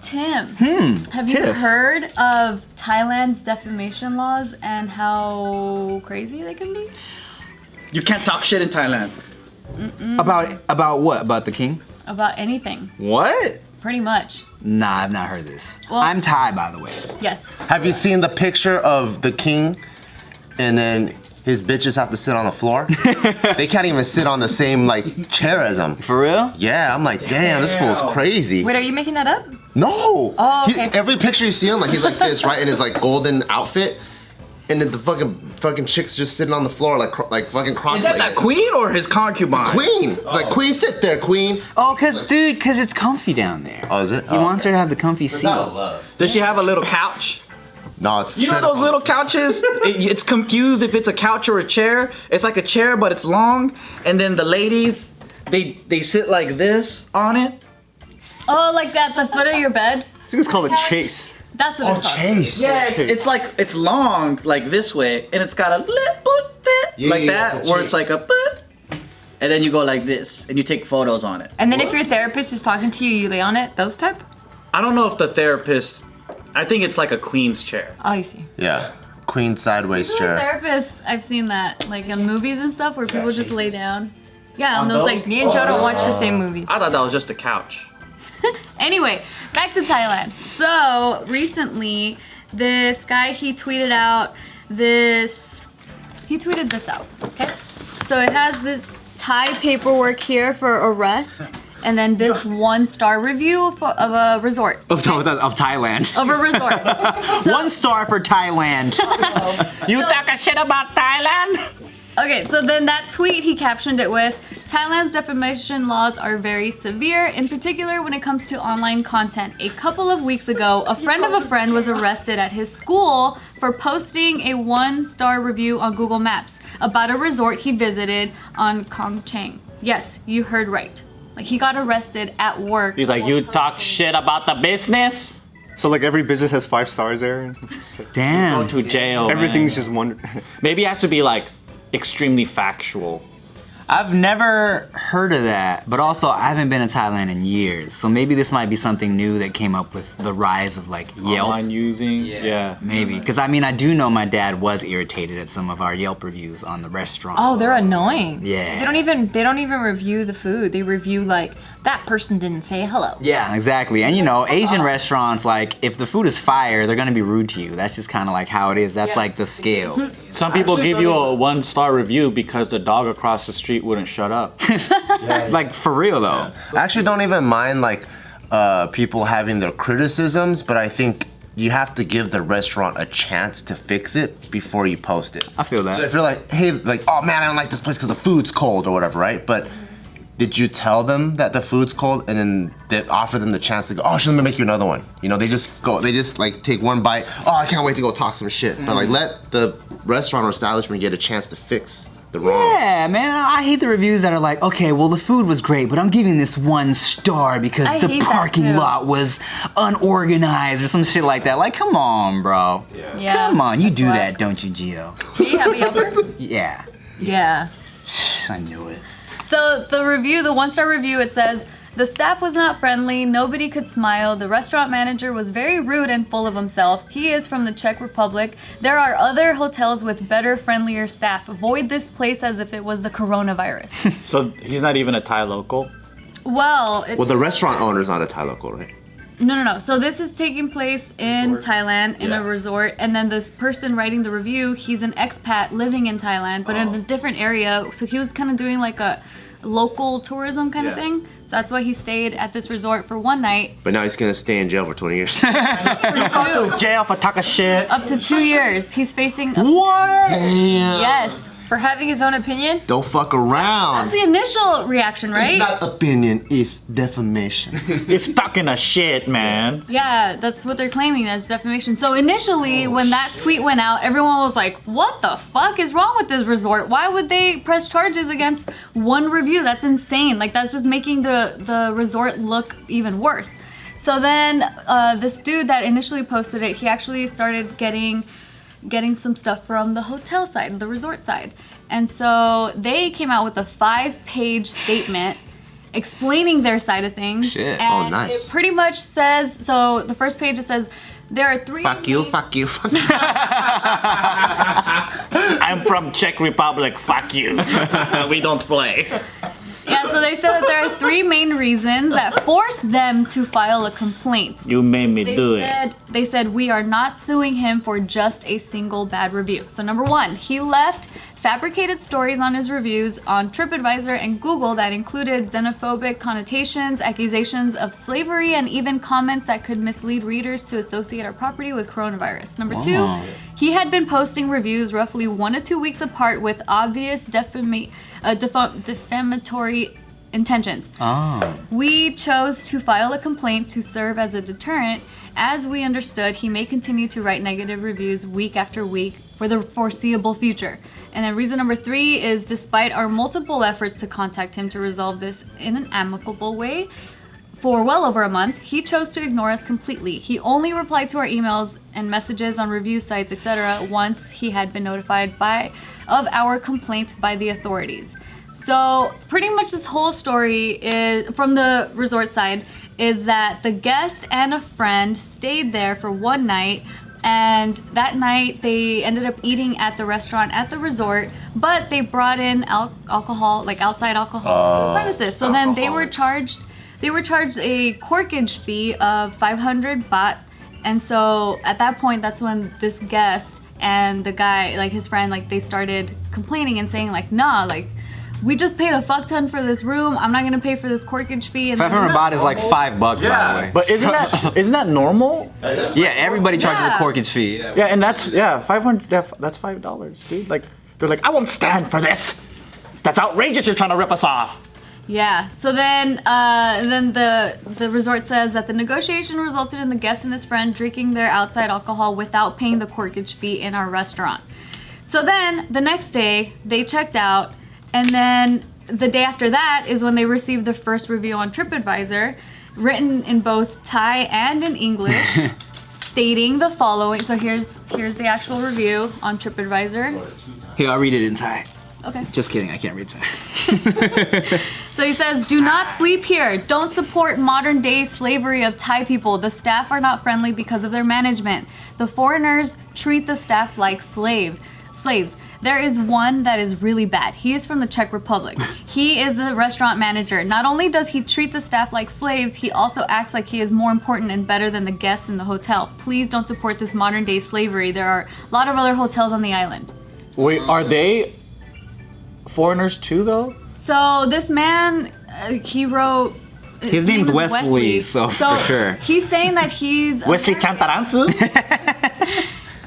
Tim, have you heard of Thailand's defamation laws and how crazy they can be? You can't talk shit in Thailand. About what? About the king? About anything. What? Pretty much. Nah, I've not heard this. Well, I'm Thai, by the way. Yes. Have you seen the picture of the king and then his bitches have to sit on the floor? They can't even sit on the same like chair as him. For real? Yeah, I'm like, damn, this fool's crazy. Wait, are you making that up? No. Oh, okay. Every picture you see him, like he's like this, right, in his like golden outfit, and then the fucking chick's just sitting on the floor like fucking cross. Is that the queen or his concubine? Queen. Like queen, sit there, queen. Oh, cause it's comfy down there. Oh, is it? He wants her to have the comfy seat. Does she have a little couch? No, it's. You know those little couches? It's confused if it's a couch or a chair. It's like a chair, but it's long. And then the ladies, they sit like this on it. Oh, like at the foot of your bed? I think it's called a chase. That's what it's called. Chase. Yeah, it's like, it's long, like this way, and it's got a like that, where it's like a and then you go like this, and you take photos on it. And then if your therapist is talking to you, you lay on it, those type? I don't know if the therapist, I think it's like a queen's chair. Oh, I see. Yeah. Queen sideways chair. Therapists, I've seen that, like in movies and stuff, where people just lay down. Yeah, on those like. Me and Joe don't watch the same movies. I thought that was just a couch. Anyway, back to Thailand. So recently, this guy he tweeted this out. Okay, so it has this Thai paperwork here for arrest, and then this 1-star review of a resort. Of Thailand. Of a resort. So, 1 star for Thailand. You talk a shit about Thailand? okay, so then that tweet he captioned it with, Thailand's defamation laws are very severe, in particular when it comes to online content. A couple of weeks ago, a friend of a friend was arrested at his school for posting a 1-star review on Google Maps about a resort he visited on Kong Chang. Yes, you heard right. Like he got arrested at work. He's like, you talk shit about the business? So like every business has 5 stars there? Damn. Go to jail, Everything's man. just one. Maybe it has to be like extremely factual. I've never heard of that, but also I haven't been in Thailand in years, so maybe this might be something new that came up with the rise of like Yelp. Online using, yeah. Maybe, because I mean I do know my dad was irritated at some of our Yelp reviews on the restaurant. Oh, they're annoying. Yeah. They don't even review the food. They review like that person didn't say hello. Yeah, exactly. And you know, Asian restaurants, like if the food is fire, they're gonna be rude to you. That's just kind of like how it is. That's like the scale. Some people give you a 1-star review because the dog across the street wouldn't shut up. Like for real though. I actually don't even mind like people having their criticisms, but I think you have to give the restaurant a chance to fix it before you post it. I feel that. So if you're like, hey, like, oh man, I don't like this place because the food's cold or whatever, right? But did you tell them that the food's cold and then they offer them the chance to go, oh, should let me make you another one? You know, they just like take one bite, oh, I can't wait to go talk some shit. But like let the restaurant or establishment get a chance to fix the wrong. Yeah, man, I hate the reviews that are like, okay, well the food was great, but I'm giving this 1 star because I the hate that parking too. lot was unorganized or some shit like that. Like, come on, bro. Yeah. Come on, you do that, don't you, Gio? Do you have a Yelper? Yeah. Yeah. I knew it. So the review, the 1-star review, it says, the staff was not friendly, nobody could smile, the restaurant manager was very rude and full of himself. He is from the Czech Republic. There are other hotels with better, friendlier staff. Avoid this place as if it was the coronavirus. So he's not even a Thai local? Well, The restaurant owner's not a Thai local, right? No. So this is taking place in Thailand in a resort, and then this person writing the review, he's an expat living in Thailand, but in a different area. So he was kind of doing like a local tourism kind of thing. So that's why he stayed at this resort for 1 night. But now he's gonna stay in jail for 20 years. Go to jail for talking shit. Up to 2 years. He's facing. What? Damn. Yes. For having his own opinion? Don't fuck around. That's the initial reaction, right? It's not opinion, it's defamation. It's talking a shit, man. Yeah, that's what they're claiming. That's defamation. So initially, when that tweet went out, everyone was like, what the fuck is wrong with this resort? Why would they press charges against 1 review? That's insane. Like, that's just making the resort look even worse. So then this dude that initially posted it, he actually started getting some stuff from the hotel side, the resort side. And so they came out with a 5-page statement explaining their side of things. Shit. And Oh, nice. it pretty much says, so the first page it says, there are three. Fuck you, fuck you, fuck you. I'm from Czech Republic. Fuck you. We don't play. Yeah, so they said that there are three main reasons that forced them to file a complaint. You made me do it. They said we are not suing him for just a single bad review. So number one, he left fabricated stories on his reviews on TripAdvisor and Google that included xenophobic connotations, accusations of slavery, and even comments that could mislead readers to associate our property with coronavirus. Number two, he had been posting reviews roughly 1 to 2 weeks apart with obvious defamatory intentions. We chose to file a complaint to serve as a deterrent. As we understood, he may continue to write negative reviews week after week for the foreseeable future. And then reason number three is despite our multiple efforts to contact him to resolve this in an amicable way, for well over a month, he chose to ignore us completely. He only replied to our emails and messages on review sites, etc. once he had been notified of our complaint by the authorities. So pretty much this whole story is from the resort side is that the guest and a friend stayed there for one night, and that night they ended up eating at the restaurant at the resort, but they brought in alcohol, like outside alcohol to the premises. So then they were charged a corkage fee of 500 baht. And so at that point, that's when this guest and the guy, like his friend, like they started complaining and saying like, nah, like we just paid a fuck ton for this room. I'm not gonna pay for this corkage fee. And 500 baht is like $5, by the way. But isn't that normal? Yeah, everybody charges a corkage fee. Yeah, and that's 500. That's $5, dude. Like they're like, I won't stand for this. That's outrageous. You're trying to rip us off. Yeah. So then the resort says that the negotiation resulted in the guest and his friend drinking their outside alcohol without paying the corkage fee in our restaurant. So then the next day they checked out, and then the day after that is when they received the first review on TripAdvisor, written in both Thai and in English, stating the following. So here's the actual review on TripAdvisor. Here, I'll read it in Thai. Okay. Just kidding, I can't read Thai. So he says, do not sleep here. Don't support modern day slavery of Thai people. The staff are not friendly because of their management. The foreigners treat the staff like slaves. There is one that is really bad. He is from the Czech Republic. He is the restaurant manager. Not only does he treat the staff like slaves, he also acts like he is more important and better than the guests in the hotel. Please don't support this modern day slavery. There are a lot of other hotels on the island. Wait, are they foreigners too, though? So this man, he wrote. His name's name is Wesley, so for sure. He's saying that he's Wesley Chantarangsu?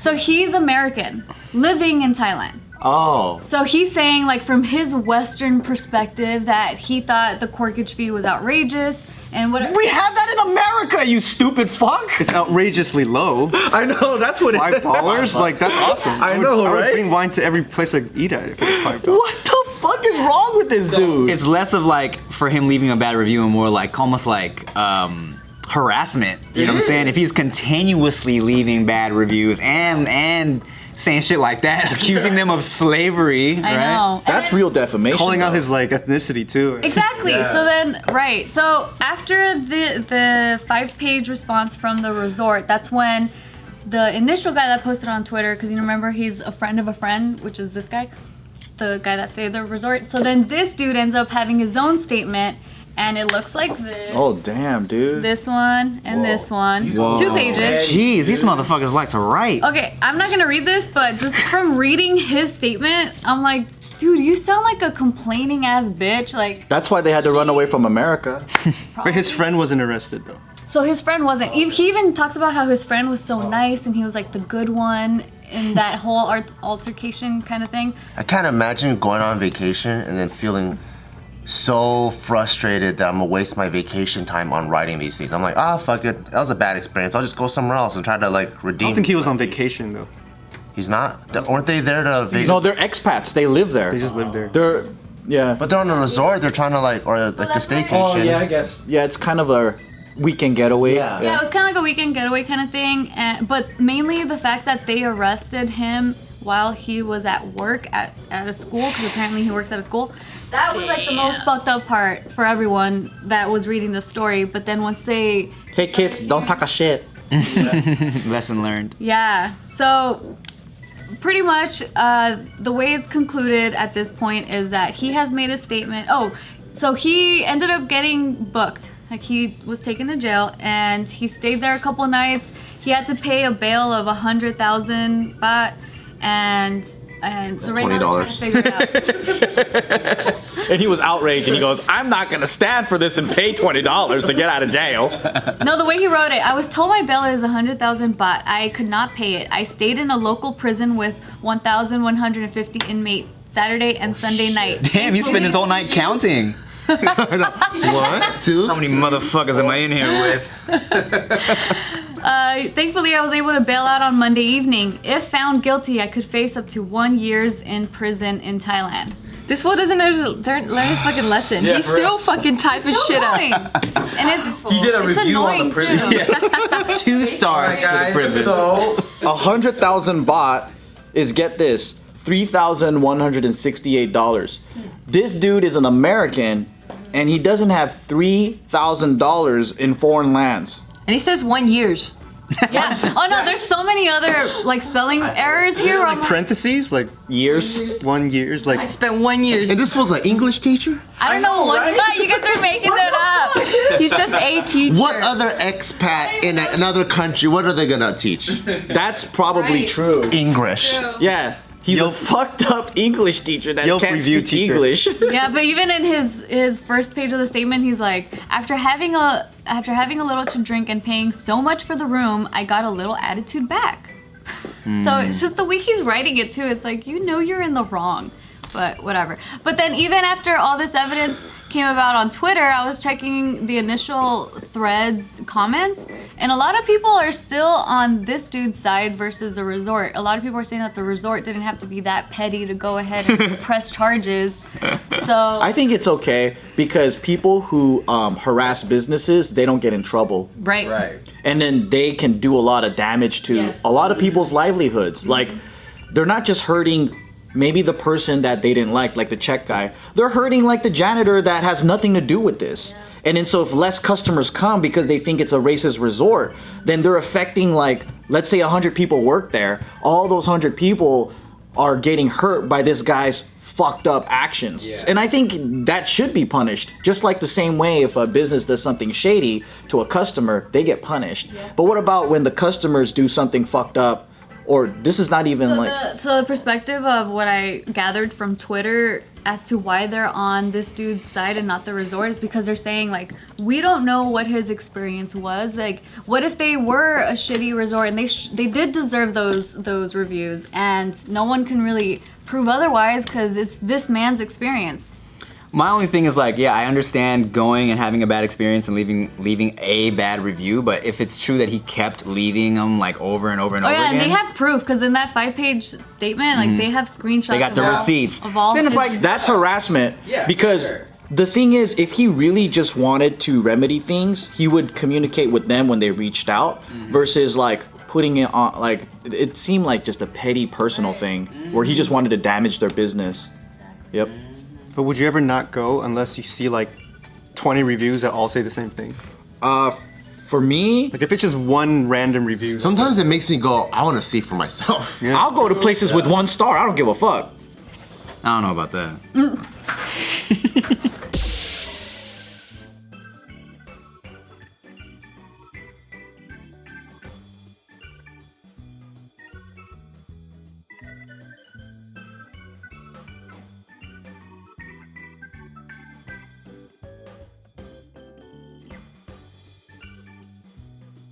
So he's American, living in Thailand. Oh. So he's saying, like, from his Western perspective, that he thought the corkage fee was outrageous and whatever. We have that in America, you stupid fuck! It's outrageously low. I know, that's what $5? Like, that's awesome. I know, I would right? bring wine to every place I eat at if it was $5. What the fuck is wrong with this dude? It's less of like for him leaving a bad review and more like almost like harassment. You know what I'm saying? If he's continuously leaving bad reviews and saying shit like that, accusing them of slavery, I right? know. That's real defamation. Calling out though. his like ethnicity too. Exactly. Yeah. So then, right. So after the 5-page response from the resort, that's when the initial guy that posted on Twitter, because you remember he's a friend of a friend, which is this guy, the guy that stayed at the resort. So then this dude ends up having his own statement, and it looks like this. Oh, damn, dude. This one and this one. Whoa. 2 pages. Jeez, these motherfuckers like to write. Okay, I'm not gonna read this, but just from reading his statement, I'm like, dude, you sound like a complaining ass bitch. Like, That's why they had to run away from America. But his friend wasn't arrested though. so his friend wasn't. He even talks about how his friend was so nice and he was like the good one in that whole altercation kind of thing. I can't imagine going on vacation and then feeling so frustrated that I'm gonna waste my vacation time on writing these things. I'm like, fuck it. That was a bad experience. I'll just go somewhere else and try to like I redeem. don't think he was on vacation though. He's not? Weren't they there to vacation? No, they're expats. They live there. They just lived there. They're, yeah. But they're on a resort. They're trying to like, or like the that's right. staycation. Oh, yeah, I guess. Yeah, it's kind of a weekend getaway. Yeah, it was kind of like a weekend getaway kind of thing. But mainly the fact that they arrested him while he was at work at a school, because apparently he works at a school. That was like the most fucked up part for everyone that was reading the story. But then once they... Hey kids, don't talk a shit. Lesson learned. Yeah. So pretty much the way it's concluded at this point is that he has made a statement. Oh, so he ended up getting booked. Like he was taken to jail and he stayed there a couple nights. He had to pay a bail of 100,000 baht and so right now they're trying to figure it out. And he was outraged and he goes, I'm not gonna stand for this and pay $20 to get out of jail. No, the way he wrote it, I was told my bail is 100,000 baht. I could not pay it. I stayed in a local prison with 1,150 inmates Saturday and Sunday night. Damn, he spent his whole night counting. 1, 2. How many motherfuckers am I in here with? Thankfully, I was able to bail out on Monday evening. If found guilty, I could face up to 1 year in prison in Thailand. This fool doesn't learn his fucking lesson. Yeah, He's for still real. fucking typing shit up. Annoying. And it's He did a it's review on the annoying, prison. too. 2 stars for the prison. So 100,000 baht is, get this, $3,168. This dude is an American and he doesn't have $3,000 in foreign lands. And he says 1 year. Yeah. Oh no, there's so many other like spelling errors here. where I'm Like parentheses, like Years? 1 year, I like spent 1 year. And this fool's an English teacher? I don't know what. You guys are making that up. He's just a teacher. What other expat in another country, what are they gonna teach? That's probably Right. true. English. Yeah. He's a fucked up English teacher that Yelp can't review speak teacher. English. Yeah, but even in his first page of the statement, he's like, after having a little to drink and paying so much for the room, I got a little attitude back. So it's just the way he's writing it too. It's like, you know you're in the wrong, but whatever. But then even after all this evidence came about on Twitter, I was checking the initial threads comments, and a lot of people are still on this dude's side versus the resort. A lot of people are saying that the resort didn't have to be that petty to go ahead and press charges. So I think it's okay because people who harass businesses, they don't get in trouble. Right. And then they can do a lot of damage to Yes. a lot of people's livelihoods. Like, they're not just hurting maybe the person that they didn't like the Czech guy. They're hurting like the janitor that has nothing to do with this. And then so if less customers come because they think it's a racist resort, then they're affecting, like, let's say 100 people work there. All those 100 people are getting hurt by this guy's fucked up actions. And I think that should be punished. Just like the same way if a business does something shady to a customer, they get punished. But what about when the customers do something fucked up? Or this is not even So the perspective of what I gathered from Twitter as to why they're on this dude's side and not the resort is because they're saying, like, we don't know what his experience was. Like, what if they were a shitty resort and they did deserve those reviews, and no one can really prove otherwise because it's this man's experience. My only thing is, like, yeah, I understand going and having a bad experience and leaving a bad review, but if it's true that he kept leaving them, like, over and over and over Oh yeah, again. and they have proof because in that 5-page statement, like, they have screenshots. They got the receipts. Of all Then it's his- like, that's harassment. Because the thing is, if he really just wanted to remedy things, he would communicate with them when they reached out versus, like, putting it on, like, it seemed like just a petty personal thing where he just wanted to damage their business. Yep. But would you ever not go unless you see like 20 reviews that all say the same thing? For me, Like if it's just one random review. Sometimes it makes me go, I wanna see for myself. Yeah. I'll go to places with 1 star. I don't give a fuck. I don't know about that.